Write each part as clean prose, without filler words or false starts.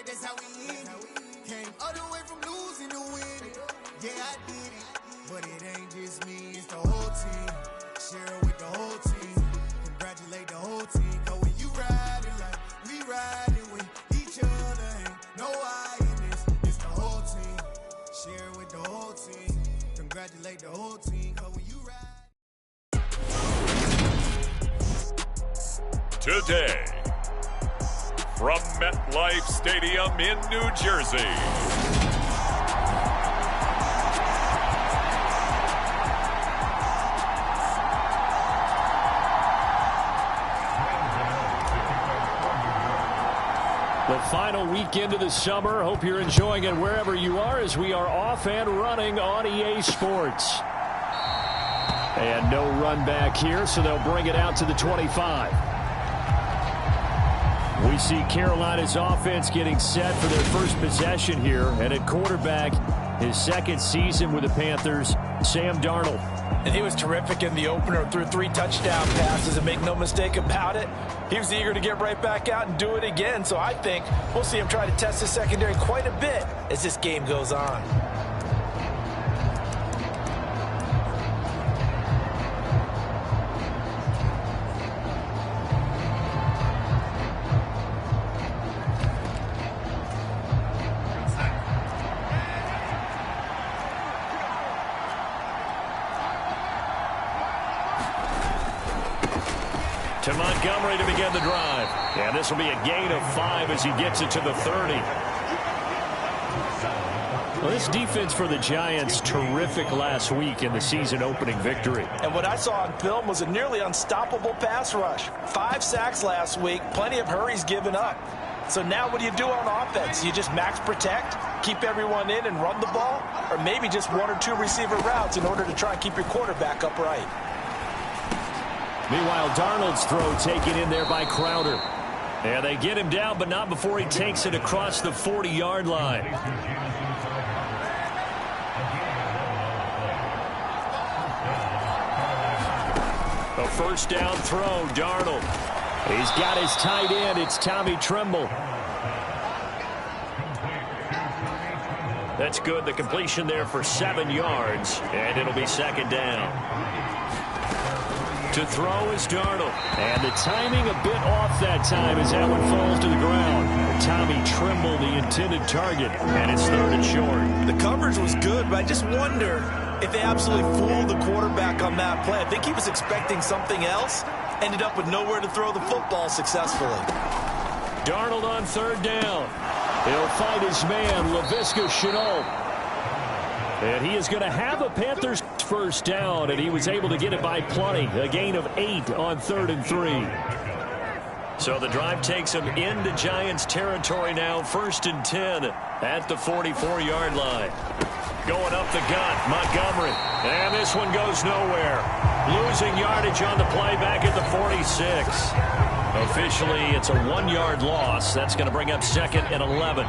that's how we end it. Came all the way from losing to winning. Yeah, I did it. But it ain't just me, it's the whole team. Share it with the whole team. Congratulate the whole team. Cause when you riding like we riding with each other, ain't no I in this. It's the whole team. Share it with the whole team. Congratulate the whole team. Cause when you ride. Today, from MetLife Stadium in New Jersey. The final weekend of the summer. Hope you're enjoying it wherever you are as we are off and running on EA Sports. And no run back here, so they'll bring it out to the 25. We see Carolina's offense getting set for their first possession here. And at quarterback, his second season with the Panthers, Sam Darnold. And he was terrific in the opener, threw 3 touchdown passes, and make no mistake about it, he was eager to get right back out and do it again. So I think we'll see him try to test his secondary quite a bit as this game goes on. To Montgomery to begin the drive. And this will be a gain of 5 as he gets it to the 30. Well, this defense for the Giants, terrific last week in the season-opening victory. And what I saw on film was a nearly unstoppable pass rush. 5 sacks last week, plenty of hurries given up. So now what do you do on offense? You just max protect, keep everyone in and run the ball? Or maybe just 1 or 2 receiver routes in order to try and keep your quarterback upright? Meanwhile, Darnold's throw taken in there by Crowder. And they get him down, but not before he takes it across the 40-yard line. A first down throw, Darnold. He's got his tight end. It's Tommy Tremble. That's good. The completion there for 7 yards, and it'll be second down. To throw is Darnold. And the timing a bit off that time as that one falls to the ground. Tommy Tremble, the intended target, and it's 3rd and short. The coverage was good, but I just wonder if they absolutely fooled the quarterback on that play. I think he was expecting something else. Ended up with nowhere to throw the football successfully. Darnold on 3rd down. He'll find his man, Laviska Shenault. And he is going to have a Panthers first down, and he was able to get it by plenty. A gain of 8 on 3rd and 3. So the drive takes him into Giants territory now, 1st and 10 at the 44-yard line. Going up the gut, Montgomery. And this one goes nowhere. Losing yardage on the play back at the 46. Officially, it's a 1-yard loss. That's going to bring up 2nd and 11.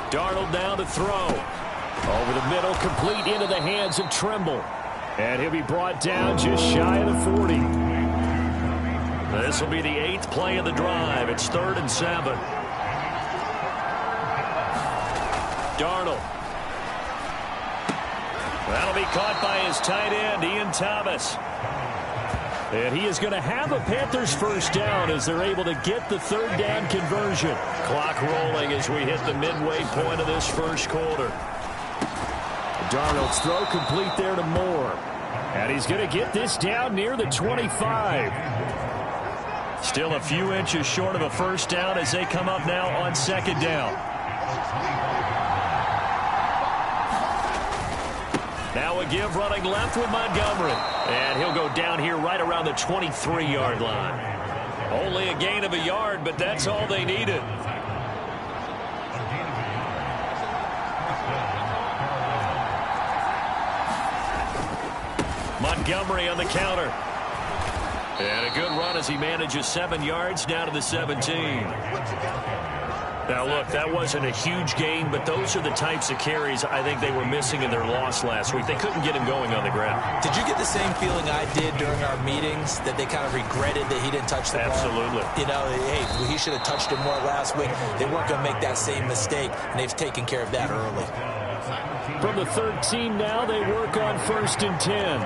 Darnold down to throw. Over the middle, complete into the hands of Tremble. And he'll be brought down just shy of the 40. This will be the 8th play of the drive. It's 3rd and 7. Darnold. That'll be caught by his tight end, Ian Thomas. And he is going to have a Panthers first down as they're able to get the 3rd down conversion. Clock rolling as we hit the midway point of this first quarter. Darnold's throw complete there to Moore. And he's going to get this down near the 25. Still a few inches short of a first down as they come up now on 2nd down. Now a give running left with Montgomery. And he'll go down here right around the 23-yard line. Only a gain of a yard, but that's all they needed. Montgomery on the counter. And a good run as he manages 7 yards down to the 17. Now, look, that wasn't a huge gain, but those are the types of carries I think they were missing in their loss last week. They couldn't get him going on the ground. Did you get the same feeling I did during our meetings, that they kind of regretted that he didn't touch the ball? Absolutely. You know, hey, he should have touched it more last week. They weren't going to make that same mistake, and they've taken care of that early. From the 13 now, they work on 1st and 10.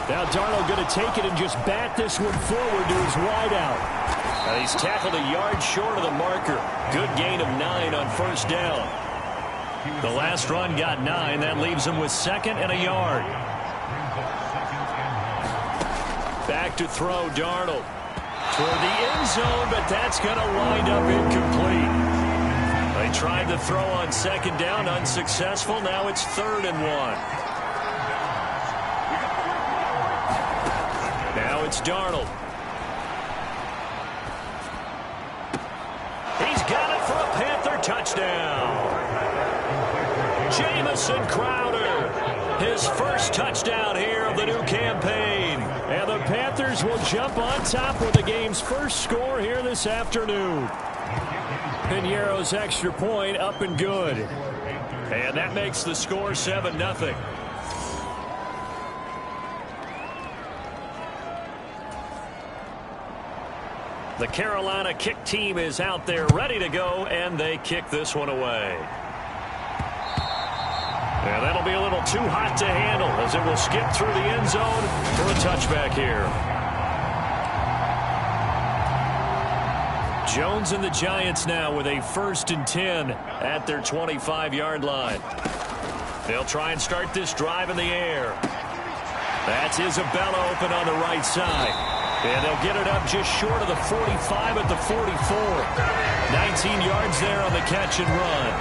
Now Darnold going to take it and just bat this one forward to his wideout. Now he's tackled a yard short of the marker. Good gain of 9 on 1st down. The last run got 9. That leaves him with 2nd and a yard. Back to throw, Darnold. Toward the end zone, but that's going to wind up incomplete. They tried to throw on 2nd down, unsuccessful. Now it's 3rd and 1. Now it's Darnold. He's got it for a Panther touchdown. Jamison Crowder, his first touchdown here of the new campaign. And the Panthers will jump on top with the game's first score here this afternoon. Piñeiro's extra point up and good. And that makes the score 7-0. The Carolina kick team is out there ready to go, and they kick this one away. And that'll be a little too hot to handle as it will skip through the end zone for a touchback here. Jones and the Giants now with a 1st and 10 at their 25-yard line. They'll try and start this drive in the air. That's Isabella open on the right side. And they'll get it up just short of the 45 at the 44. 19 yards there on the catch and run.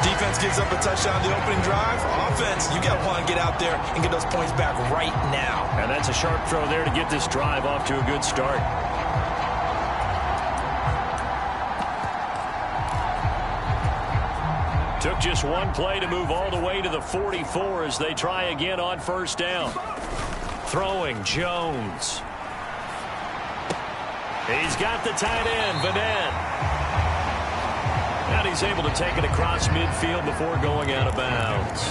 Defense gives up a touchdown the opening drive. Offense, you got to want to get out there and get those points back right now. And that's a sharp throw there to get this drive off to a good start. Took just one play to move all the way to the 44 as they try again on 1st down. Throwing, Jones. He's got the tight end, Vanette. And he's able to take it across midfield before going out of bounds.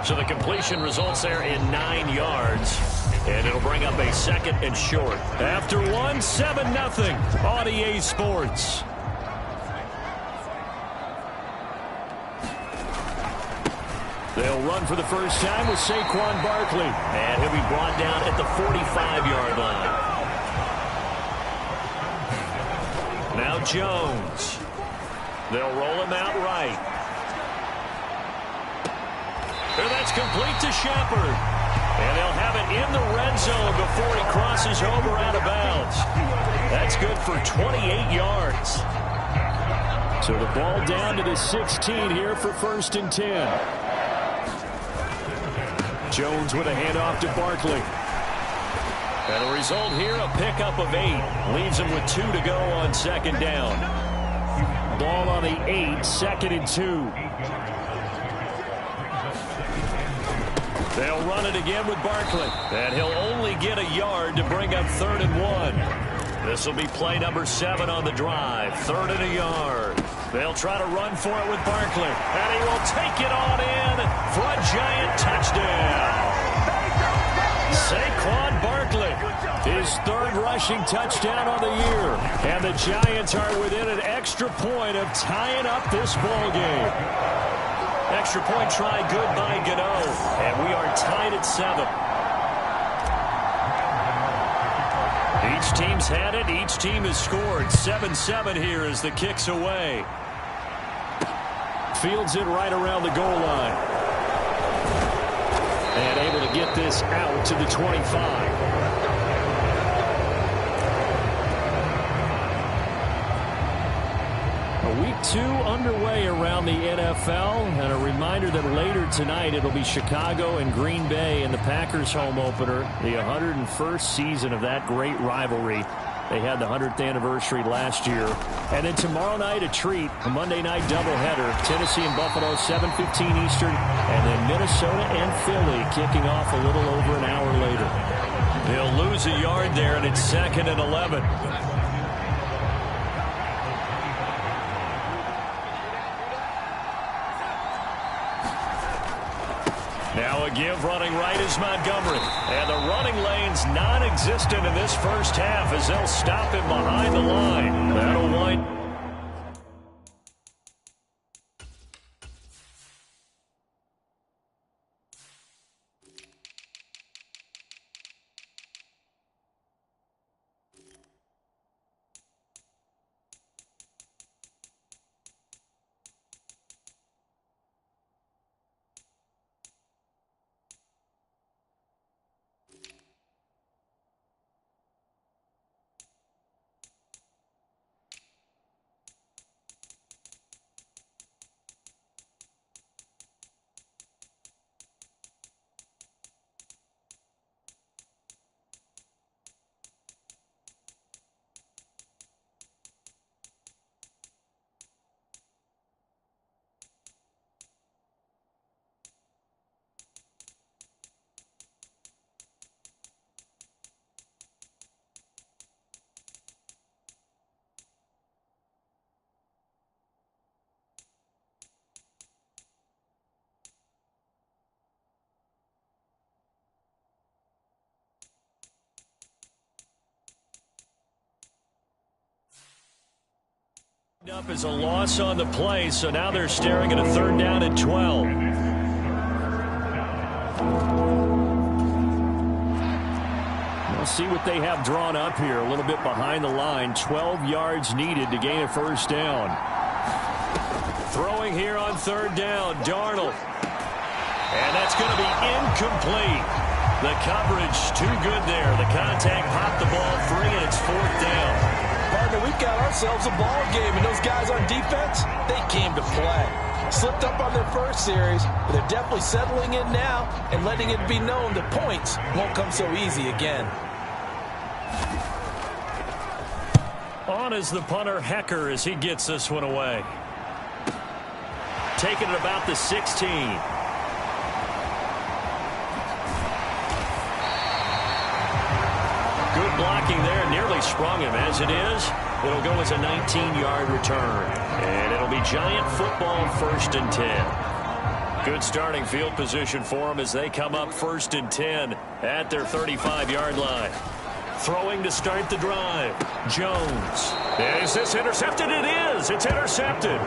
So the completion results there in 9 yards. And it'll bring up a 2nd and short. After 7-0 on EA Sports. They'll run for the first time with Saquon Barkley. And he'll be brought down at the 45-yard line. Now Jones. They'll roll him out right. And that's complete to Shepard. And they'll have it in the red zone before he crosses over out of bounds. That's good for 28 yards. So the ball down to the 16 here for 1st and 10. Jones with a handoff to Barkley. And the result here, a pickup of 8. Leaves him with 2 to go on 2nd down. Ball on the 8, 2nd and 2. They'll run it again with Barkley. And he'll only get a yard to bring up 3rd and 1. This will be play number 7 on the drive. 3rd and a yard. They'll try to run for it with Barkley. And he will take it on in for a Giant touchdown. Saquon Barkley, his 3rd rushing touchdown on the year. And the Giants are within an extra point of tying up this ball game. Extra point try good by Gano. And we are tied at 7. Each team's had it. Each team has scored. 7-7 here as the kick's away. Fields it right around the goal line. And able to get this out to the 25. Week 2 underway around the NFL, and a reminder that later tonight it'll be Chicago and Green Bay in the Packers home opener, the 101st season of that great rivalry. They had the 100th anniversary last year. And then tomorrow night a treat, a Monday night doubleheader, Tennessee and Buffalo 7:15 Eastern, and then Minnesota and Philly kicking off a little over an hour later. He'll lose a yard there, and it's 2nd and 11. Now a give running right is Montgomery. And the running lane's non-existent in this first half as they'll stop him behind the line. That'll wind. Up is a loss on the play, so now they're staring at a 3rd down and 12. We'll see what they have drawn up here. A little bit behind the line. 12 yards needed to gain a 1st down. Throwing here on 3rd down, Darnold. And that's going to be incomplete. The coverage too good there. The contact popped the ball free, and it's 4th down. Partner, we've got ourselves a ball game, and those guys on defense, they came to play. Slipped up on their first series, but they're definitely settling in now and letting it be known that points won't come so easy again. On is the punter, Hecker, as he gets this one away. Taking it about the 16. Good blocking there, nearly sprung him. As it is, it'll go as a 19-yard return. And it'll be Giant football, 1st and 10. Good starting field position for them as they come up 1st and 10 at their 35-yard line. Throwing to start the drive. Jones. Is this intercepted? It is. It's intercepted.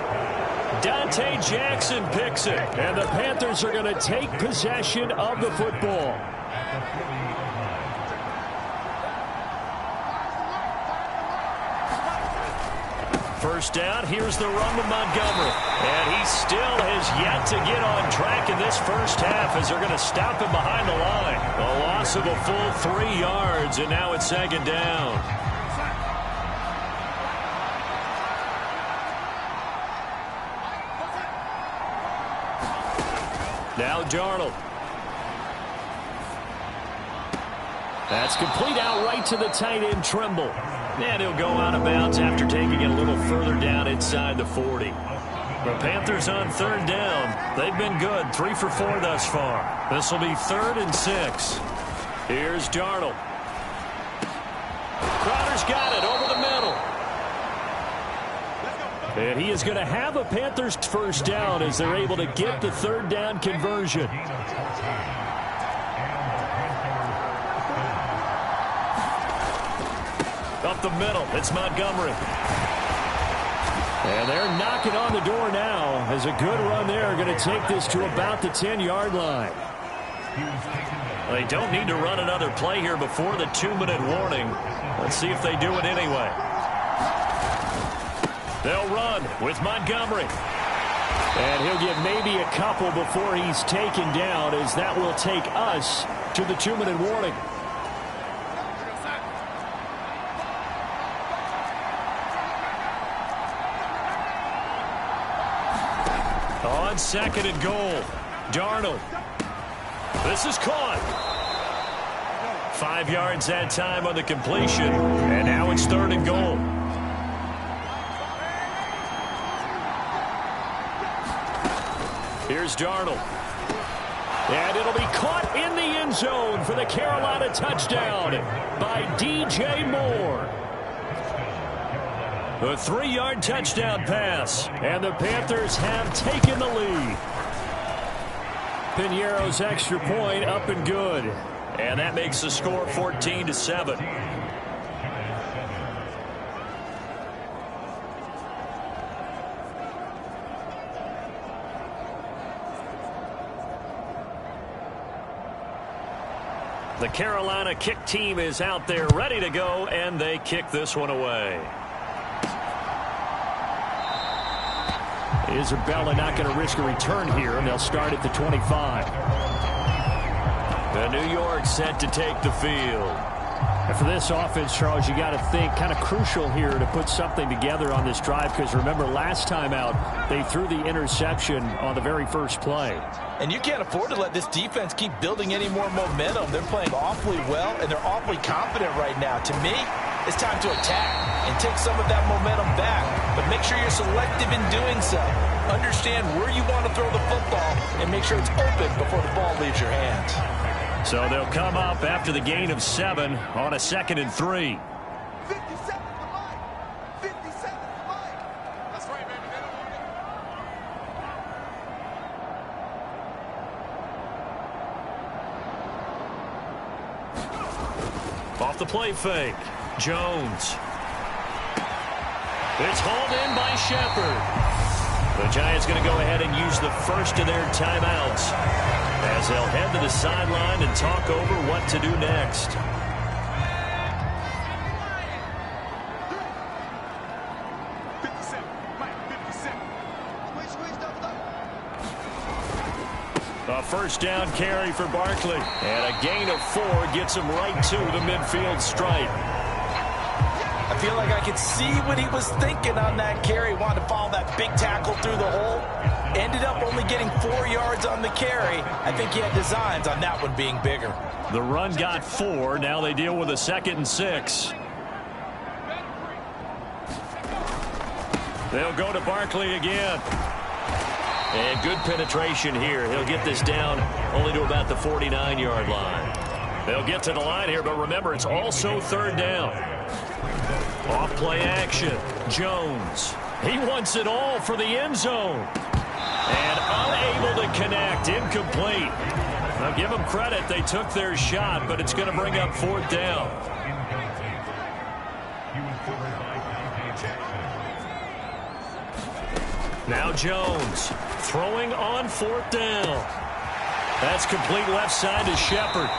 Dante Jackson picks it. And the Panthers are going to take possession of the football. First down, here's the run to Montgomery. And he still has yet to get on track in this first half as they're going to stop him behind the line. A loss of a full 3 yards, and now it's 2nd down. Now Darnold. That's complete out right to the tight end, Trimble. And he'll go out of bounds after taking it a little further down inside the 40. The Panthers on 3rd down. They've been good, 3 for 4 thus far. This will be 3rd and 6. Here's Darnold. Crowder's got it over the middle. And he is going to have a Panthers 1st down as they're able to get the 3rd down conversion. Up the middle, it's Montgomery. And they're knocking on the door now as a good run there. Going to take this to about the 10-yard line. They don't need to run another play here before the 2-minute warning. Let's see if they do it anyway. They'll run with Montgomery. And he'll get maybe a couple before he's taken down, as that will take us to the 2-minute warning. On 2nd and goal, Darnold. This is caught. 5 yards that time on the completion, and now it's 3rd and goal. Here's Darnold. And it'll be caught. caught in the end zone for the Carolina touchdown by DJ Moore. A 3-yard touchdown pass, and the Panthers have taken the lead. Piñeiro's extra point up and good. And that makes the score 14-7. The Carolina kick team is out there ready to go, and they kick this one away. Isabella not going to risk a return here, and they'll start at the 25. The New York set to take the field. And for this offense, Charles, you got to think kind of crucial here to put something together on this drive, because remember last time out they threw the interception on the very first play. And you can't afford to let this defense keep building any more momentum. They're playing awfully well, and they're awfully confident right now. To me, it's time to attack and take some of that momentum back. But make sure you're selective in doing so. Understand where you want to throw the football and make sure it's open before the ball leaves your hands. So they'll come up after the gain of 7 on a 2nd and 3. 57 for Mike. 57 for Mike. That's right, baby. They don't want it. Off the play fake. Jones. It's hauled in by Shepard. The Giants going to go ahead and use the first of their timeouts as they'll head to the sideline and talk over what to do next. A first down carry for Barkley. And a gain of 4 gets him right to the midfield stripe. I feel like I could see what he was thinking on that carry. Wanted to follow that big tackle through the hole. Ended up only getting 4 yards on the carry. I think he had designs on that one being bigger. The run got 4. Now they deal with a 2nd and 6. They'll go to Barkley again. And good penetration here. He'll get this down only to about the 49-yard line. They'll get to the line here, but remember, it's also 3rd down. Off play action. Jones. He wants it all for the end zone. And unable to connect. Incomplete. Now give them credit. They took their shot, but it's going to bring up 4th down. Now Jones throwing on 4th down. That's complete left side to Shepard.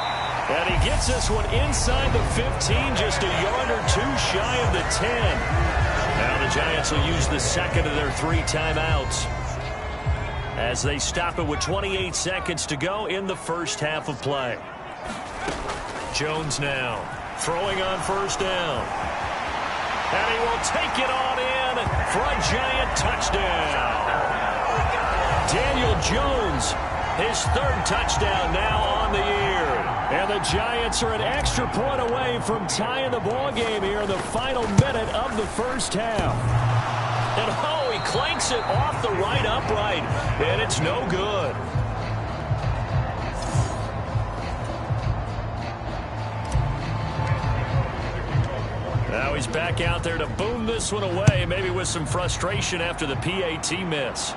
And he gets this one inside the 15, just a yard or 2 shy of the 10. Now the Giants will use the 2nd of their 3 timeouts as they stop it with 28 seconds to go in the first half of play. Jones now throwing on 1st down. And he will take it on in for a Giant touchdown. Daniel Jones, his 3rd touchdown now on the year. And the Giants are an extra point away from tying the ball game here in the final minute of the first half. And oh, he clanks it off the right upright, and it's no good. Now he's back out there to boom this one away, maybe with some frustration after the PAT miss.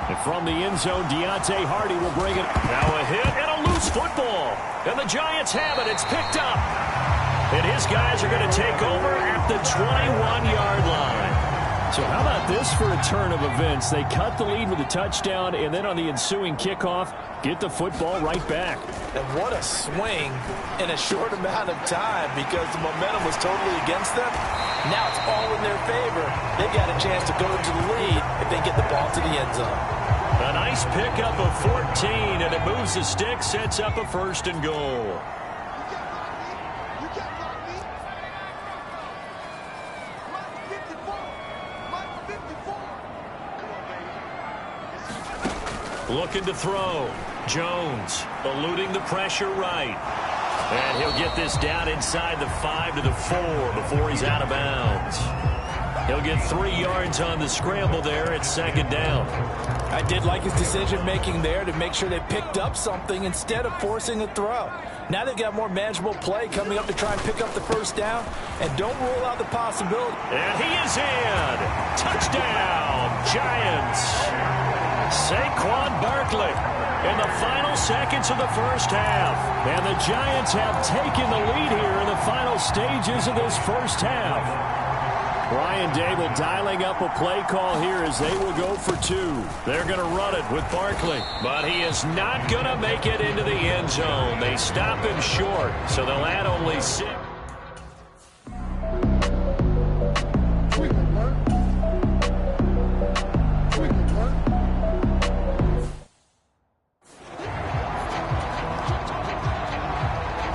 And from the end zone, Deontay Hardy will bring it. Now a hit and a loose football. And the Giants have it. It's picked up. And his guys are going to take over at the 21-yard line. So how about this for a turn of events? They cut the lead with a touchdown, and then on the ensuing kickoff, get the football right back. And what a swing in a short amount of time, because the momentum was totally against them. Now it's all in their favor. They've got a chance to go into the lead if they get the ball to the end zone. A nice pickup of 14, and it moves the stick, sets up a 1st and goal. Looking to throw. Jones eluding the pressure right. And he'll get this down inside the 5 to the 4 before he's out of bounds. He'll get 3 yards on the scramble there at second down. I did like his decision-making there to make sure they picked up something instead of forcing a throw. Now they've got more manageable play coming up to try and pick up the first down, and don't rule out the possibility. And he is in. Touchdown, Giants. Saquon Barkley in the final seconds of the first half. And the Giants have taken the lead here in the final stages of this first half. Brian Dable dialing up a play call here as they will go for 2. They're going to run it with Barkley, but he is not going to make it into the end zone. They stop him short, so they'll add only 6.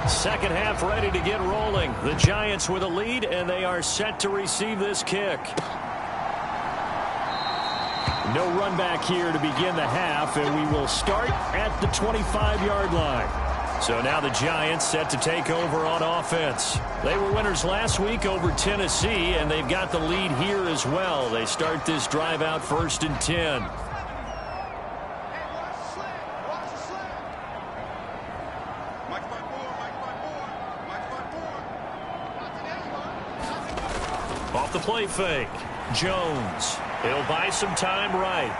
Second half ready to get rolling. The Giants with a lead, and they are set to receive this kick. No run back here to begin the half, and we will start at the 25-yard line. So now the Giants set to take over on offense. They were winners last week over Tennessee, and they've got the lead here as well. They start this drive out 1st and 10. Off the play fake. Jones. He'll buy some time right.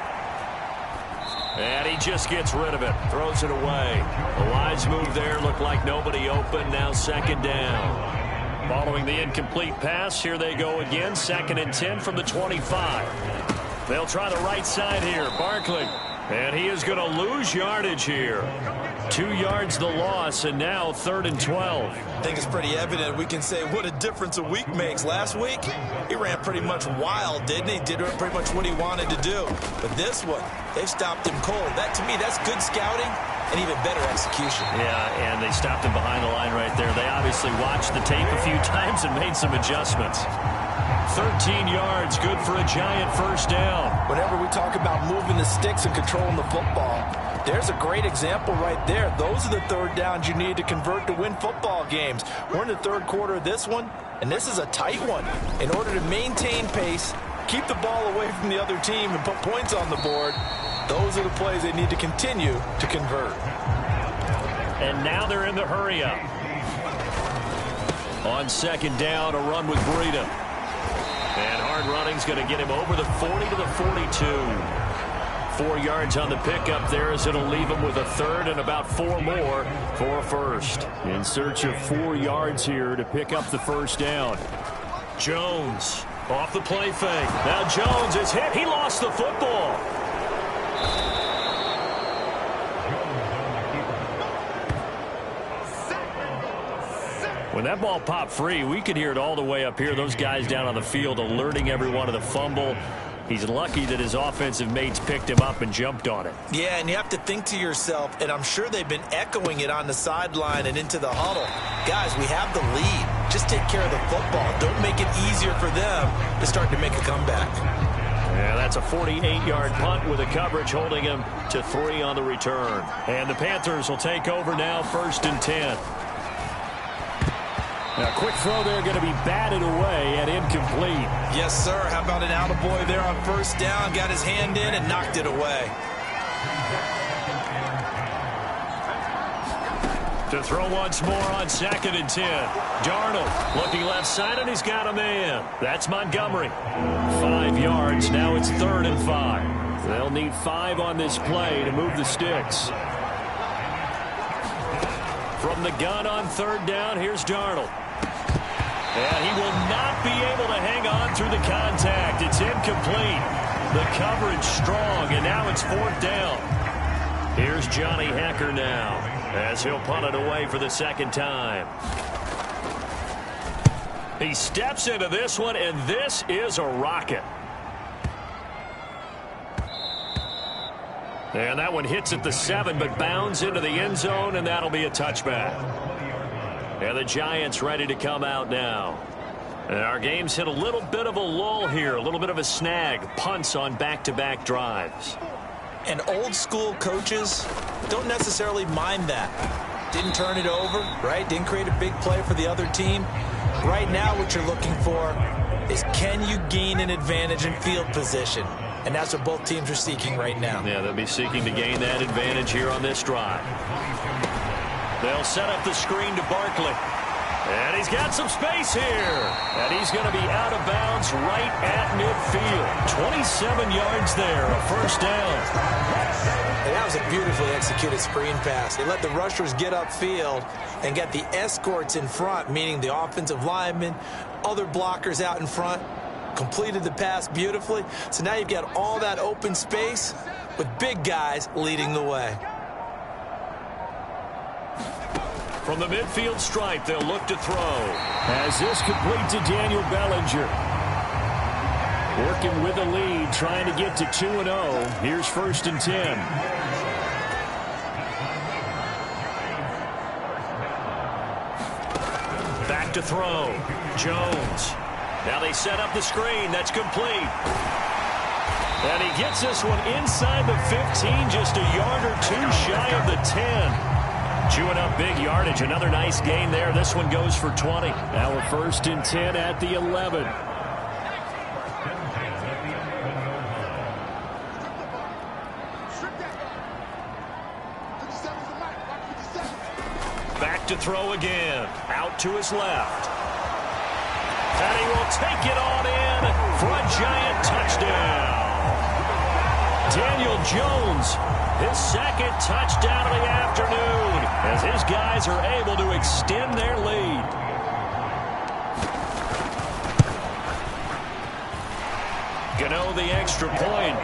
And he just gets rid of it. Throws it away. A wise move there. Looked like nobody open. Now second down. Following the incomplete pass, here they go again. 2nd and 10 from the 25. They'll try the right side here. Barkley. And he is going to lose yardage here. 2 yards the loss, and now 3rd and 12. I think it's pretty evident we can say what a difference a week makes. Last week, he ran pretty much wild, didn't he? Did pretty much what he wanted to do. But this one, they stopped him cold. That, to me, that's good scouting and even better execution. Yeah, and they stopped him behind the line right there. They obviously watched the tape a few times and made some adjustments. 13 yards, good for a Giant first down. Whenever we talk about moving the sticks and controlling the football, there's a great example right there. Those are the 3rd downs you need to convert to win football games. We're in the 3rd quarter of this one, and this is a tight one. In order to maintain pace, keep the ball away from the other team, and put points on the board, those are the plays they need to continue to convert. And now they're in the hurry-up. On second down, a run with Breida. And hard running's going to get him over the 40 to the 42. 4 yards on the pickup there as it'll leave him with a 3rd and about 4 more for a first. In search of 4 yards here to pick up the first down. Jones off the play fake. Now Jones is hit. He lost the football. When that ball popped free, we could hear it all the way up here. Those guys down on the field alerting everyone of the fumble. He's lucky that his offensive mates picked him up and jumped on it. Yeah, and you have to think to yourself, and I'm sure they've been echoing it on the sideline and into the huddle. Guys, we have the lead. Just take care of the football. Don't make it easier for them to start to make a comeback. Yeah, that's a 48-yard punt with a coverage holding him to 3 on the return. And the Panthers will take over now, 1st and 10. Now, quick throw there going to be batted away and incomplete. Yes, sir. How about an attaboy there on 1st down? Got his hand in and knocked it away. To throw once more on 2nd and 10. Darnold looking left side, and he's got a man. That's Montgomery. 5 yards. Now it's 3rd and 5. They'll need 5 on this play to move the sticks. From the gun on 3rd down, here's Darnold. And he will not be able to hang on through the contact. It's incomplete. The coverage strong, and now it's 4th down. Here's Johnny Hecker now, as he'll punt it away for the 2nd time. He steps into this one, and this is a rocket. And that one hits at the 7, but bounds into the end zone, and that'll be a touchback. And the Giants ready to come out now. And our game's hit a little bit of a lull here, a little bit of a snag. Punts on back-to-back drives. And old-school coaches don't necessarily mind that. Didn't turn it over, right? Didn't create a big play for the other team. Right now what you're looking for is can you gain an advantage in field position? And that's what both teams are seeking right now. Yeah, they'll be seeking to gain that advantage here on this drive. They'll set up the screen to Barkley. And he's got some space here. And he's going to be out of bounds right at midfield. 27 yards there, a first down. And that was a beautifully executed screen pass. They let the rushers get upfield and get the escorts in front, meaning the offensive linemen, other blockers out in front, completed the pass beautifully. So now you've got all that open space with big guys leading the way. From the midfield stripe, they'll look to throw. As this complete to Daniel Bellinger. Working with the lead, trying to get to 2-0. Here's 1st and 10. Back to throw. Jones. Now they set up the screen. That's complete. And he gets this one inside the 15, just a yard or two shy of the 10. Chewing up big yardage. Another nice gain there. This one goes for 20. Now a 1st and 10 at the 11. Back to throw again. Out to his left. And he will take it on in for a giant touchdown. Daniel Jones, his 2nd touchdown of the afternoon, as his guys are able to extend their lead. Gano the extra point,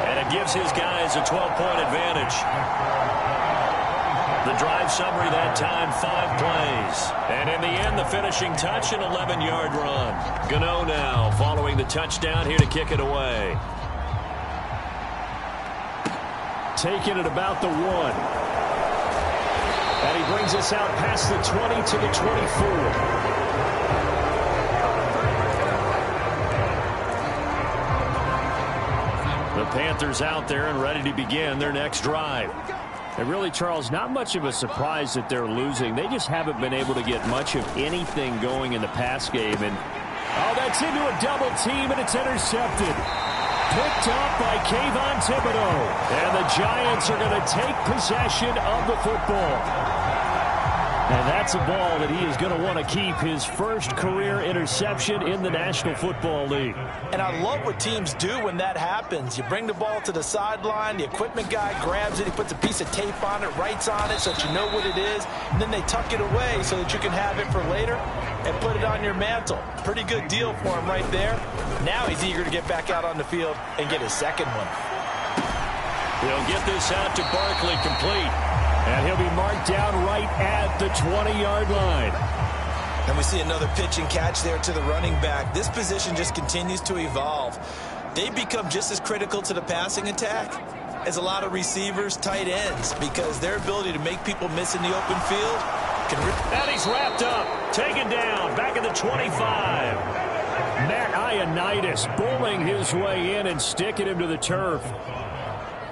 and it gives his guys a 12-point advantage. The drive summary that time, 5 plays. And in the end, the finishing touch, an 11-yard run. Gano now following the touchdown here to kick it away. Taking it about the 1. And he brings us out past the 20 to the 24. The Panthers out there and ready to begin their next drive. And really, Charles, not much of a surprise that they're losing. They just haven't been able to get much of anything going in the pass game. And, oh, that's into a double team, and it's intercepted. Picked up by Kayvon Thibodeau. And the Giants are going to take possession of the football. And that's a ball that he is going to want to keep, his first career interception in the National Football League. And I love what teams do when that happens. You bring the ball to the sideline, the equipment guy grabs it, he puts a piece of tape on it, writes on it so that you know what it is, and then they tuck it away so that you can have it for later and put it on your mantle. Pretty good deal for him right there. Now he's eager to get back out on the field and get his 2nd one. He'll get this out to Barkley, complete. And he'll be marked down right at the 20-yard line. And we see another pitch and catch there to the running back. This position just continues to evolve. They become just as critical to the passing attack as a lot of receivers, tight ends, because their ability to make people miss in the open field can... And he's wrapped up, taken down, back at the 25. Matt Ioannidis bowling his way in and sticking him to the turf.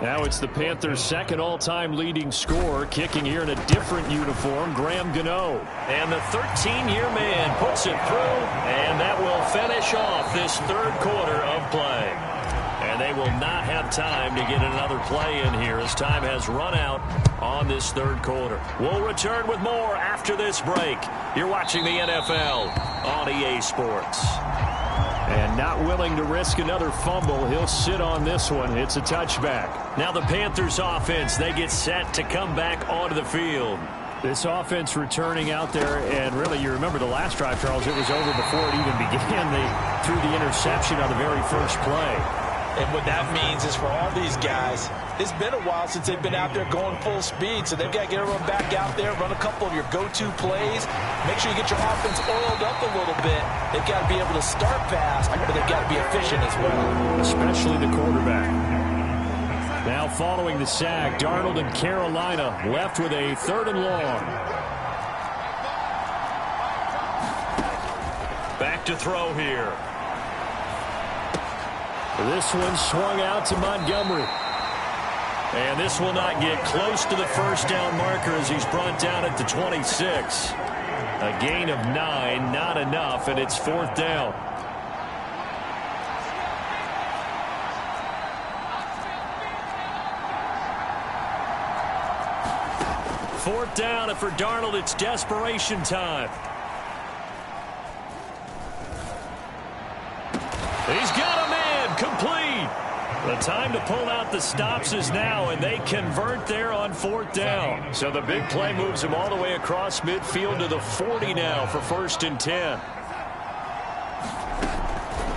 Now it's the Panthers' 2nd all-time leading scorer, kicking here in a different uniform, Graham Gano. And the 13-year man puts it through, and that will finish off this 3rd quarter of play. And they will not have time to get another play in here as time has run out on this 3rd quarter. We'll return with more after this break. You're watching the NFL on EA Sports. And not willing to risk another fumble, he'll sit on this one. It's a touchback. Now the Panthers offense, they get set to come back onto the field. This offense returning out there, and really, you remember the last drive, Charles, it was over before it even began. They threw the interception on the very first play. And what that means is for all these guys, it's been a while since they've been out there going full speed, so they've got to get everyone back out there, run a couple of your go-to plays, make sure you get your offense oiled up a little bit. They've got to be able to start fast, but they've got to be efficient as well. Especially the quarterback. Now following the sack, Darnold and Carolina left with a 3rd and long. Back to throw here. This one swung out to Montgomery. And this will not get close to the first down marker as he's brought down at the 26. A gain of 9, not enough, and it's 4th down. 4th down, and for Darnold, it's desperation time. He's got a man complete. The time to pull out the stops is now, and they convert there on 4th down. So the big play moves him all the way across midfield to the 40 now for 1st and 10.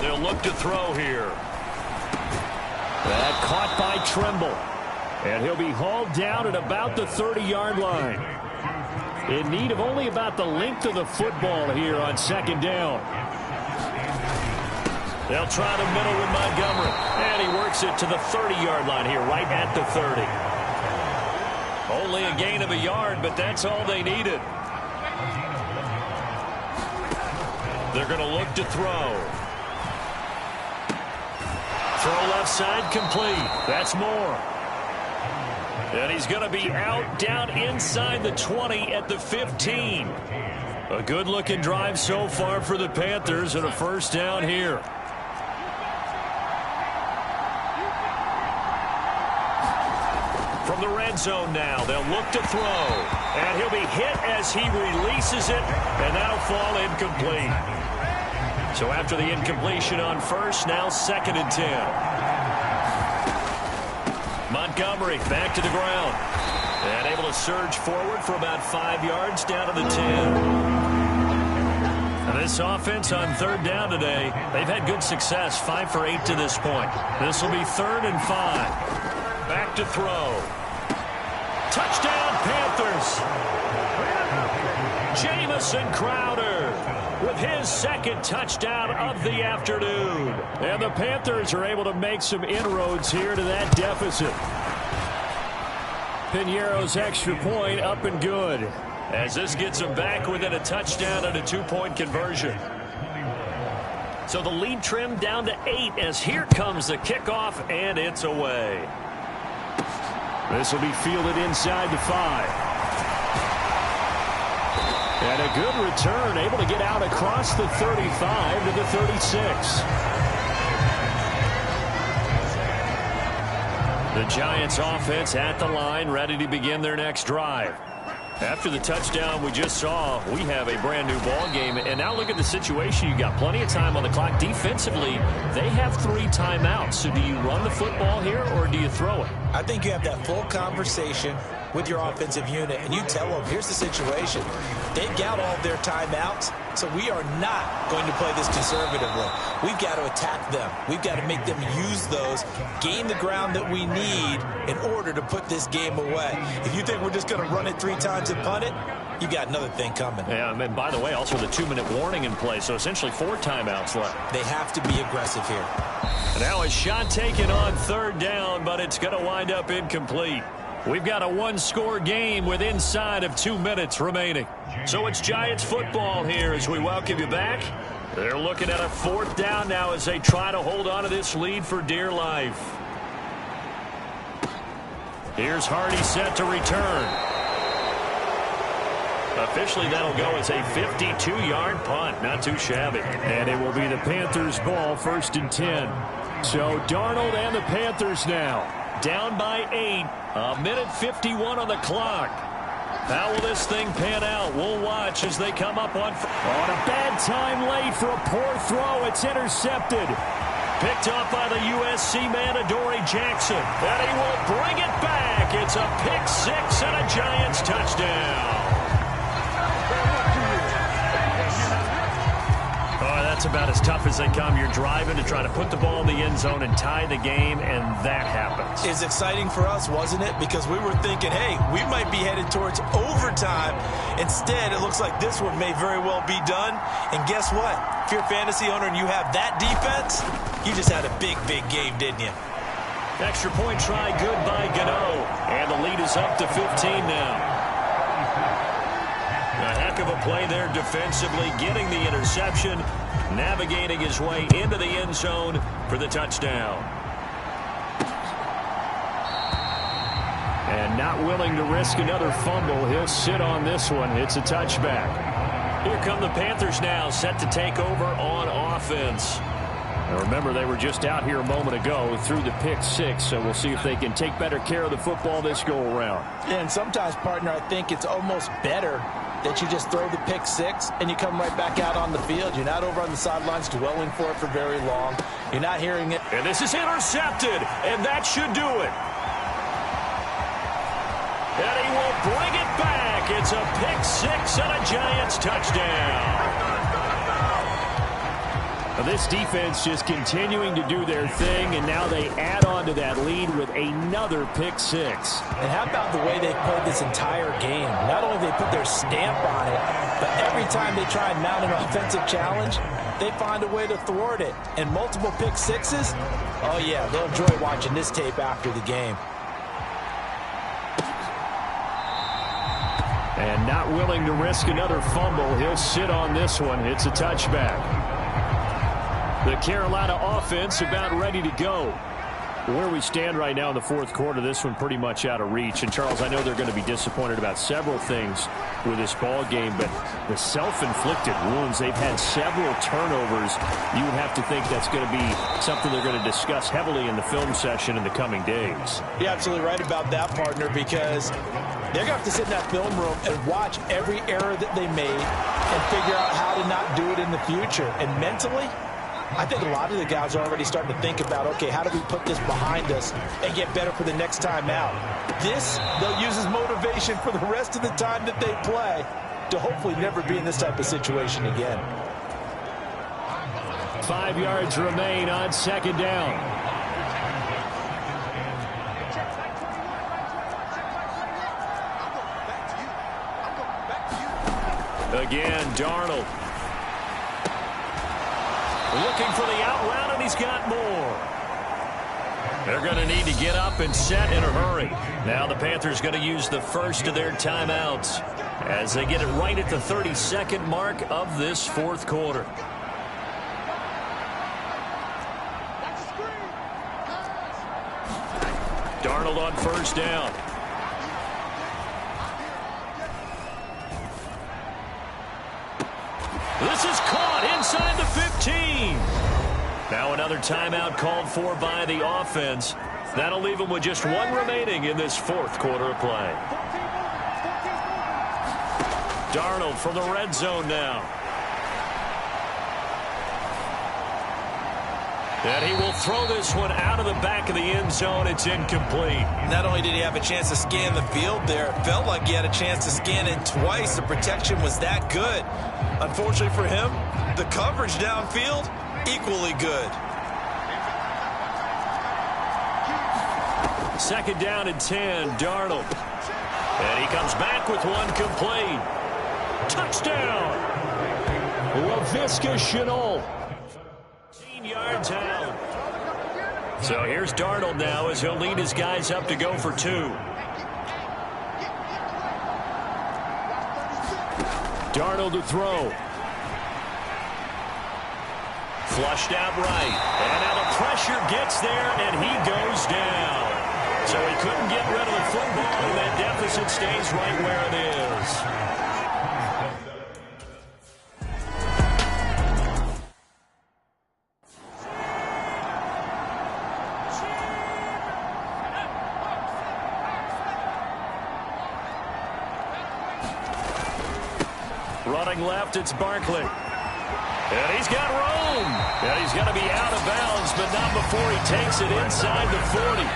They'll look to throw here. That caught by Trimble. And he'll be hauled down at about the 30-yard line. In need of only about the length of the football here on 2nd down. They'll try the middle with Montgomery. And he works it to the 30-yard line here, right at the 30. Only a gain of a yard, but that's all they needed. They're going to look to throw. Throw left side complete. That's Moore. And he's going to be out down inside the 20 at the 15. A good-looking drive so far for the Panthers and a 1st down here. From the red zone now, they'll look to throw. And he'll be hit as he releases it, and that'll fall incomplete. So after the incompletion on 1st, now 2nd and 10. Montgomery back to the ground. And able to surge forward for about 5 yards down to the 10. And this offense on 3rd down today, they've had good success, 5 for 8 to this point. This will be 3rd and 5. Back to throw. Touchdown, Panthers. Jamison Crowder with his 2nd touchdown of the afternoon. And the Panthers are able to make some inroads here to that deficit. Piñeiro's extra point up and good, as this gets them back within a touchdown and a 2-point conversion. So the lead trimmed down to 8 as here comes the kickoff, and it's away. This will be fielded inside the 5. And a good return, able to get out across the 35 to the 36. The Giants offense at the line, ready to begin their next drive. After the touchdown we just saw, we have a brand new ball game. And now look at the situation. You got plenty of time on the clock. Defensively, they have 3 timeouts. So do you run the football here or do you throw it? I think you have that full conversation with your offensive unit, and you tell them, here's the situation. They've got all their timeouts, so we are not going to play this conservatively. We've got to attack them. We've got to make them use those, gain the ground that we need in order to put this game away. If you think we're just going to run it 3 times and punt it, you got another thing coming. Yeah, and by the way, also the 2-minute warning in play, so essentially 4 timeouts left. They have to be aggressive here. Now a shot taken on 3rd down, but it's going to wind up incomplete. We've got a 1-score game with inside of 2 minutes remaining. So it's Giants football here as we welcome you back. They're looking at a 4th down now as they try to hold on to this lead for dear life. Here's Hardy set to return. Officially, that'll go as a 52-yard punt. Not too shabby. And it will be the Panthers' ball, 1st and 10. So Darnold and the Panthers now down by 8. A minute 51 on the clock. How will this thing pan out? We'll watch as they come up on a bad time late for a poor throw. It's intercepted. Picked up by the USC man, Adoree Jackson. And he will bring it back. It's a pick 6 and a Giants touchdown. That's about as tough as they come. You're driving to try to put the ball in the end zone and tie the game, and that happens. It's exciting for us, wasn't it? Because we were thinking, hey, we might be headed towards overtime. Instead, it looks like this one may very well be done. And guess what? If you're a fantasy owner and you have that defense, you just had a big, big game, didn't you? Extra point try good by Gano. And the lead is up to 15 now. A heck of a play there defensively, getting the interception, navigating his way into the end zone for the touchdown. And not willing to risk another fumble, he'll sit on this one. It's a touchback. Here come the Panthers now, set to take over on offense. Now remember, they were just out here a moment ago through the pick 6, so we'll see if they can take better care of the football this go-around. Yeah, and sometimes, partner, I think it's almost better that you just throw the pick 6 and you come right back out on the field. You're not over on the sidelines dwelling for it for very long. You're not hearing it. And this is intercepted, and that should do it. And he will bring it back. It's a pick 6 and a Giants touchdown. Now this defense just continuing to do their thing, and now they add on to that lead with another pick 6. And how about the way they played this entire game? Not only they put their stamp on it, but every time they try and mount an offensive challenge, they find a way to thwart it. And multiple pick 6s, oh yeah, they'll enjoy watching this tape after the game. And not willing to risk another fumble, he'll sit on this one. It's a touchback. The Carolina offense about ready to go. Where we stand right now in the fourth quarter, this one pretty much out of reach. And, Charles, I know they're going to be disappointed about several things with this ball game, but the self-inflicted wounds, they've had several turnovers. You would have to think that's going to be something they're going to discuss heavily in the film session in the coming days. You're absolutely right about that, partner, because they're going to have to sit in that film room and watch every error that they made and figure out how to not do it in the future. And mentally, I think a lot of the guys are already starting to think about, okay, how do we put this behind us and get better for the next time out? This, they'll use as motivation for the rest of the time that they play to hopefully never be in this type of situation again. 5 yards remain on second down. Again, Darnold. Looking for the out route, and he's got more. They're going to need to get up and set in a hurry. Now the Panthers going to use the first of their timeouts as they get it right at the 32nd mark of this fourth quarter. Darnold on first down. This is caught inside the 15. Now another timeout called for by the offense. That'll leave them with just one remaining in this fourth quarter of play. Darnold from the red zone now. And he will throw this one out of the back of the end zone. It's incomplete. Not only did he have a chance to scan the field there, it felt like he had a chance to scan it twice. The protection was that good. Unfortunately for him, the coverage downfield, equally good. Second down and 10, Darnold. And he comes back with one complete. Touchdown! Laviska Shenault. 15 yards out. So here's Darnold now as he'll lead his guys up to go for 2. Darnold to throw. Flushed out right. And now the pressure gets there, and he goes down. So he couldn't get rid of the football, and that deficit stays right where it is. Running left, it's Barkley. And he's got room. And he's going to be out of bounds, but not before he takes it inside the 40.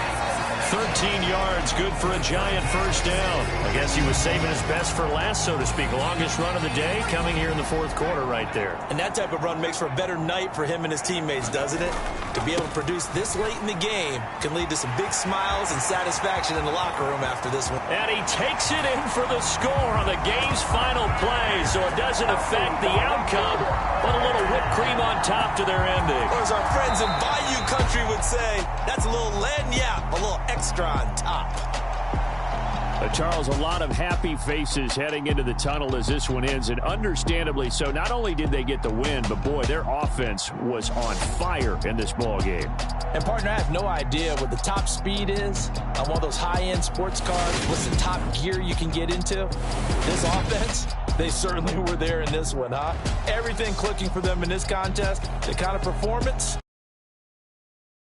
13 yards, good for a Giant first down. I guess he was saving his best for last, so to speak. Longest run of the day coming here in the fourth quarter right there. And that type of run makes for a better night for him and his teammates, doesn't it? To be able to produce this late in the game can lead to some big smiles and satisfaction in the locker room after this one. And he takes it in for the score on the game's final play, so it doesn't affect the outcome, but a little whipped cream on top to their ending. Or as our friends in Bayou Country would say, that's a little lagniappe, a little extra on top. Charles, a lot of happy faces heading into the tunnel as this one ends, and understandably so. Not only did they get the win, but boy, their offense was on fire in this ball game. And partner, I have no idea what the top speed is on one of those high-end sports cars. What's the top gear you can get into? This offense, they certainly were there in this one, huh? Everything clicking for them in this contest, the kind of performance